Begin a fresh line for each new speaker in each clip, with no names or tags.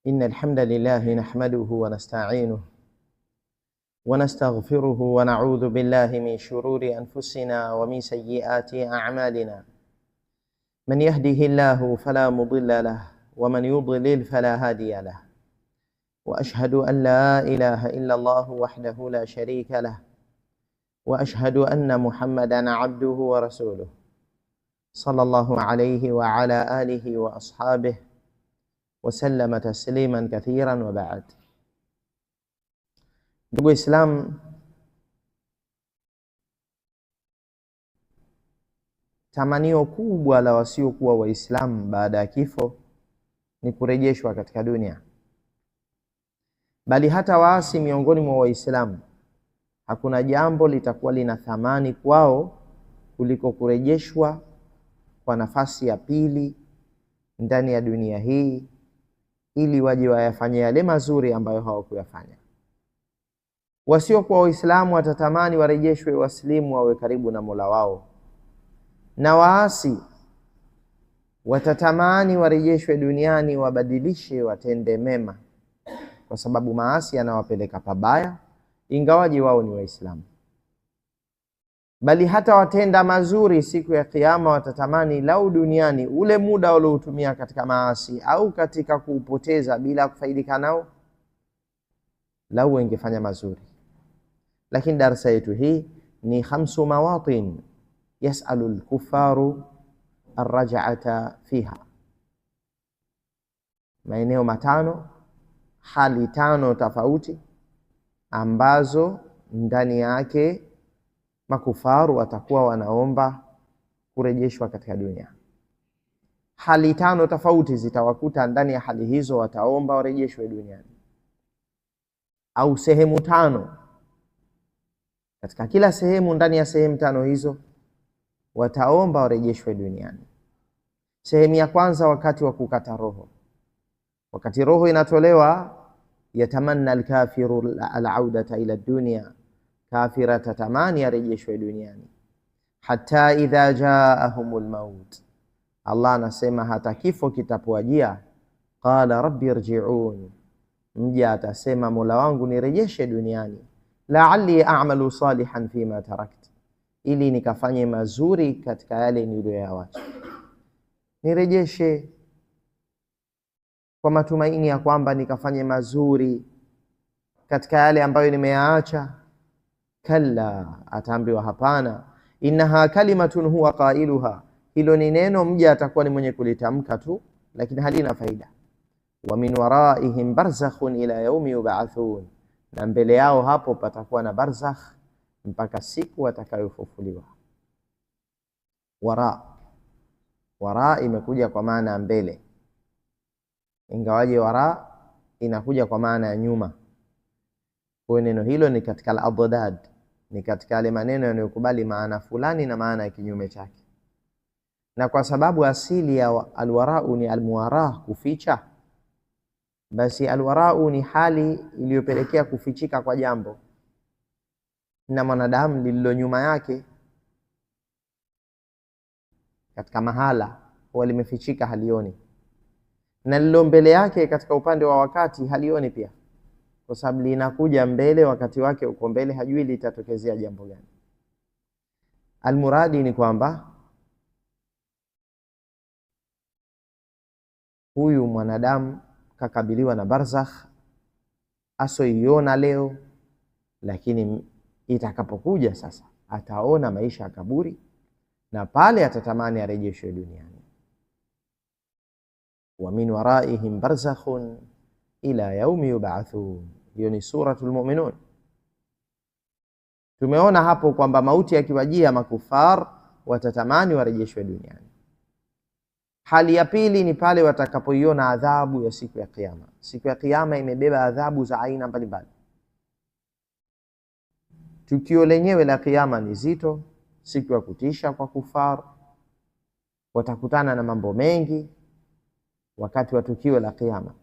إن الحمد لله نحمده ونستعينه ونستغفره ونعوذ بالله من شرور أنفسنا ومن سيئات أعمالنا. من يهده الله فلا مضل له ومن يضلل فلا هادي له، وأشهد أن لا إله إلا الله وحده لا شريك له، وأشهد أن محمدا عبده ورسوله صلى الله عليه وعلى آله وأصحابه وسلم تسليما كثيرا وبعد. Ndugu Islam, tamanio kubwa la wasiokuwa Waislamu baada ya kifo ni kurejeshwa katika dunia, bali hata waasi miongoni mwa Waislamu hakuna jambo litakuwa lina thamani kwao kuliko kurejeshwa kwa nafasi ya pili ndani ya dunia hii, ili waje wayafanye yale mazuri ambayo hawakuyafanya. Wasiokuwa Waislamu watatamani warejeshwe waslimu, wawe karibu na Mola wao, na waasi watatamani warejeshwe duniani, wabadilishe, watende mema, kwa sababu maasi yanawapeleka pabaya ingawaji wao ni Waislamu. Bali hata watenda mazuri siku ya Kiyama watatamani lau duniani ule muda waliotumia katika maasi au katika kuupoteza bila kufaidika nao, lau wengefanya mazuri. Lakini darasa yetu hii ni 5 mawatin yasalu al-kuffaru ar-raj'ata fiha, maeneo 5, hali 5 tofauti ambazo ndani yake makufaru watakuwa wanaomba kurejeshwa katika dunia. Hali 5 tofauti zitawakuta ndani ya hali hizo, wataomba warejeshwe duniani, au sehemu 5. Katika kila sehemu ndani ya sehemu 5 hizo wataomba warejeshwe duniani. Sehemu ya kwanza, wakati wa kukata roho. Wakati roho inatolewa, yatamanna al-kafiru al-audata ila dunya, kafira tatamani arejeshwe duniani. Hatta idha jaahumul maut, Allah anasema hata kifo kitapowajia, qala rabbi irji'un, mja atasema Mola wangu nirejeshe duniani, la'alli a'malu salihan fima tarakt, ili nikafanye mazuri katika yale niliyoyawacha. Nirejeshe kwa matumaini ya kwamba nikafanye mazuri katika yale ambayo nimeyaacha. Kalla, ataambiwa hapana, innaha kalimatun huwa qailuha, hilo ni neno mja atakuwa ni mwenye kulitamka tu, lakini halina faida. Wa min waraihim barzakhun ila yaumi yub'athun, na mbele yao hapo patakuwa na barzakh mpaka siku watakayofufuliwa. Wara imekuja kwa maana ya mbele, ingawaje wara inakuja kwa maana ya nyuma. Kwa neno hilo ni katika al-adad, ni katika yale maneno yanayokubali maana fulani na maana ya kinyume chake. Na kwa sababu asili ya alwarau ni almuwarah, kuficha, basi alwarau ni hali iliyopelekea kufichika kwa jambo, na mwanadamu lililo nyuma yake katika mahala huwa limefichika, halioni, na lililo mbele yake katika upande wa wakati halioni pia, kwa sababu linakuja mbele, wakati wake uko mbele, hajui litatokezea jambo gani. Almuradi ni kwamba huyu mwanadamu kakabiliwa na barzakh asoiona leo, lakini itakapokuja sasa ataona maisha ya kaburi, na pale atatamani arejeshwe duniani. Wa min waraihim barzakhun ila yaumi yub'athun, hiyo ni suratul Mu'minun. Tumeona hapo kwamba mauti yakiwajia makufar watatamani warejeshwe duniani. Hali ya pili ni pale watakapoiona adhabu ya siku ya Kiyama. Siku ya Kiyama imebeba adhabu za aina mbalimbali. Tukio lenyewe la Kiyama ni zito, siku ya kutisha kwa kufar. Watakutana na mambo mengi wakati wa tukio la Kiyama,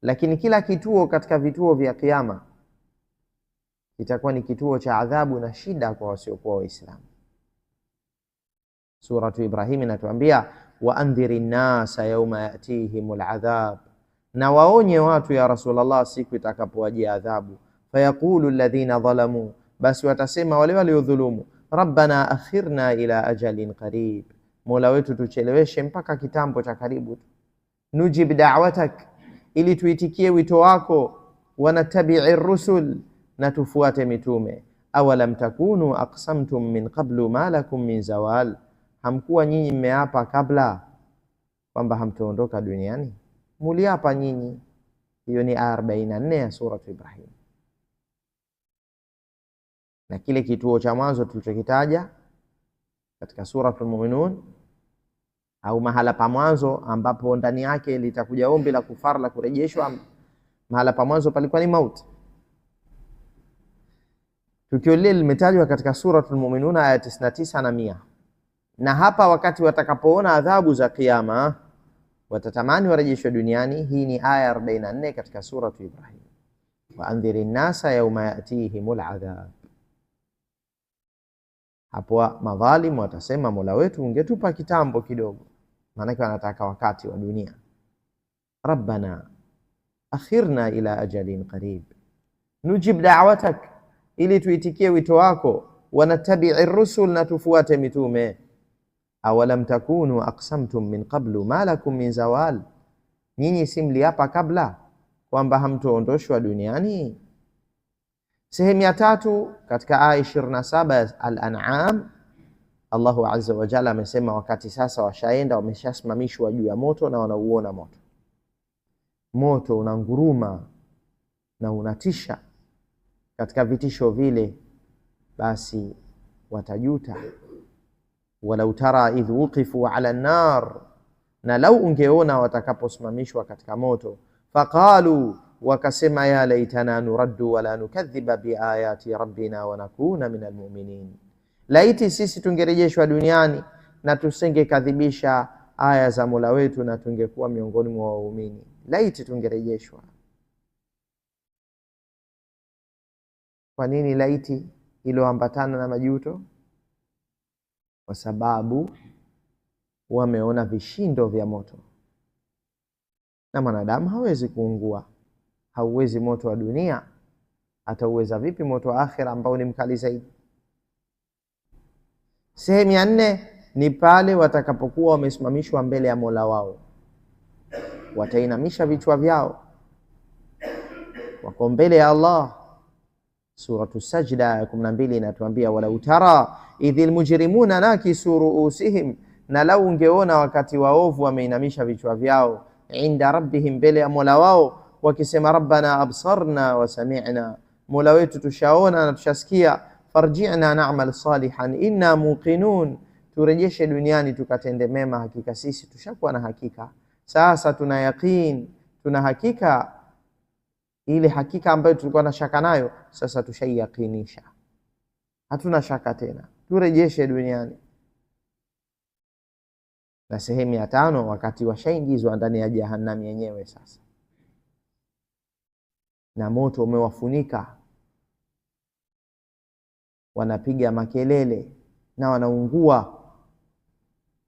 lakini kila kituo katika vituo vya Kiyama itakuwa ni kituo cha adhabu na shida kwa wasiokuwa Waislamu. Suratu Ibrahim inatuambia wa andhirin nasa yawma yatihimul adhab na waonye watu ya Rasulullah siku itakapowajia adhabu. Fayaqulu alladhina dhalamu, basi watasema wale waliodhulumu, rabbana akhirna ila ajalin qarib, mola wetu tucheleweshe mpaka kitambo cha karibu, nujib da'watak, ili tuitikie wito wako, wanatabi'i rusul, na tufuate mitume. Awalam takunu aqsamtum min qablu ma lakum min zawal, hamkuwa nyinyi mmeapa kabla kwamba hamtaondoka duniani? Muliapa nyinyi. Hiyo ni aya 44 ya sura Ibrahim. Na kile kituo cha mwanzo tulichokitaja katika suratul Muminun, au mahala pa mwanzo ambapo ndani yake litakuja ombi la kufar la kurejeshwa, mahala pa mwanzo palikuwa ni mauti. Tukio lile limetajwa katika suratul Muminun aya 99 na 100. Na hapa wakati watakapoona adhabu za kiyama watatamani warejeshwe duniani. Hii ni aya 44 katika suratul Ibrahim, wa andhirin nasa yawma yatihimul adhab. Hapo madhalim watasema, mola wetu ungetupa kitambo kidogo, maana wanataka wakati wa dunia. Rabbana akhirna ila ajalin qarib nujib da'watak, ili tuitikie wito wako, wanatabi'i rusul, na tufuate mitume. Awalam takunu aqsamtum min qablu ma lakum min zawal, nyinyi si mliapa kabla kwamba hamtoondoshwa duniani? Sehemu ya tatu katika aya 27 Al-An'am, Allahu azza wa jalla amesema wakati sasa washaenda, wameshasimamishwa juu ya moto na wanauona moto. Moto unanguruma na unatisha. Katika vitisho vile basi watajuta. Walau tara idh wuqifu ala an-nar, na lau ungeona watakaposimamishwa katika moto. Faqalu, wakasema, ya laitana nuraddu wala nukadhiba biayati rabbina wa nakuna minal mu'minin, laiti sisi tungerejeshwa duniani na tusingekadhibisha aya za Mola wetu na tungekuwa miongoni mwa waumini. Laiti tungerejeshwa. Kwa nini laiti iliyoambatana na majuto? Kwa sababu wameona vishindo vya moto, na mwanadamu hawezi kuungua. Hauwezi moto wa dunia, atauweza vipi moto wa akhira ambao ni mkali zaidi? Sehemu ya 4 ni pale watakapokuwa wamesimamishwa mbele ya Mola wao, watainamisha vichwa vyao, wako mbele ya Allah. Suratu Sajda ya 12 inatuambia, walau tara idhil mujrimuna nakisu ruusihim, na lau ungeona wakati waovu wameinamisha vichwa vyao, inda rabbihim, mbele ya Mola wao, wakisema rabbana absarna wa sami'na, Mola wetu tushaona na tushasikia, farji'na na'mal salihan inna muqinun, turejeshe duniani tukatende mema, hakika sisi tushakuwa na hakika. Sasa tuna yaqeen, tuna hakika, ile hakika ambayo tulikuwa na shaka nayo sasa tushaiyakinisha, hatuna shaka tena, turejeshe duniani. Na sehemu ya 5 wakati washaingizwa ndani ya jahannam yenyewe sasa, na moto umewafunika, wanapiga makelele na wanaungua.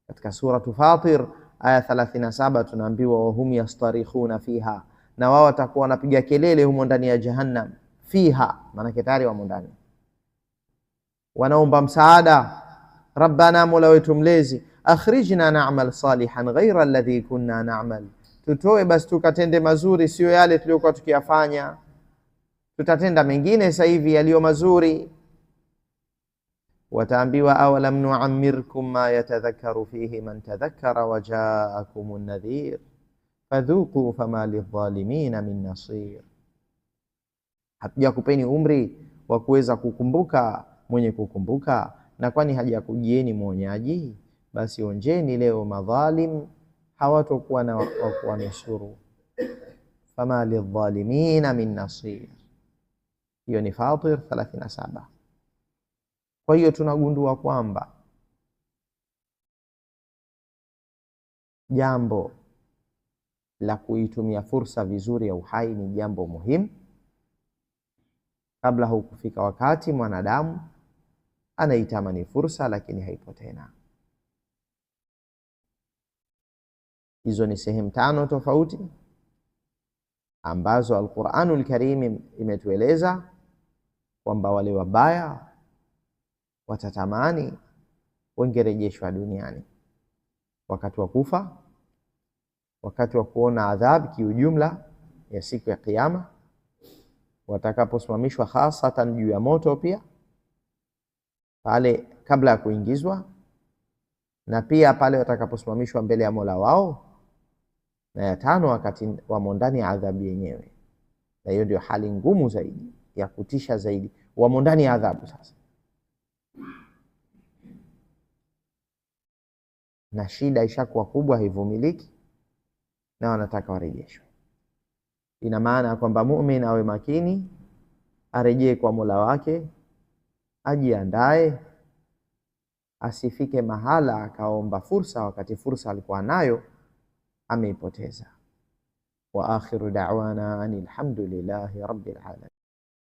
Katika suratu Fatir aya 37 tunaambiwa, wahum yastarikhuna fiha, na wao watakuwa wanapiga kelele humo ndani ya jahannam. Fiha maana tayari wamo ndani, wanaomba msaada, rabbana, mola wetu mlezi, akhrijna na'mal salihan ghayra alladhi kunna na'mal, tutoe basi tukatende mazuri, sio yale tuliyokuwa tukiyafanya, tutatenda mengine sasa hivi yaliyo mazuri. Wataambiwa, awalam nu'ammirkum ma yatadhakkaru fihi man tadhakkara wa ja'akumun nadhir fadhuqu fama lidhalimina min nasir, hatujakupeni umri wa kuweza kukumbuka mwenye kukumbuka, na kwani hajakujieni mwonyaji? Basi onjeni leo, madhalim hawatokuwa na wakuwanusuru. Fama lidhalimina min nasir. Hiyo ni Fatir 37. Kwa hiyo tunagundua kwamba jambo la kuitumia fursa vizuri ya uhai ni jambo muhimu. Kabla hukufika wakati mwanadamu anaitamani fursa, lakini haipo tena. Hizo ni sehemu 5 tofauti ambazo Al-Qur'anul Karim imetueleza kwamba wale wabaya watatamani wangerejeshwa duniani wakati wa kufa, wakati wa kuona adhabu kiujumla ya siku ya Kiyama, watakaposimamishwa hasatan juu ya moto pia pale kabla ya kuingizwa, na pia pale watakaposimamishwa mbele ya Mola wao, na ya tano wakati wamo ndani ya adhabu yenyewe. Na hiyo ndio hali ngumu zaidi ya kutisha zaidi, wamo ndani ya adhabu sasa, na shida ishakuwa kubwa, haivumiliki, na wanataka warejeshwe. Ina maana kwamba muumini awe makini, arejee kwa Mola wake, ajiandae, asifike mahala akaomba fursa wakati fursa alikuwa nayo ameipoteza. Wa akhiru da'wana anil hamdulillahi rabbil alamin.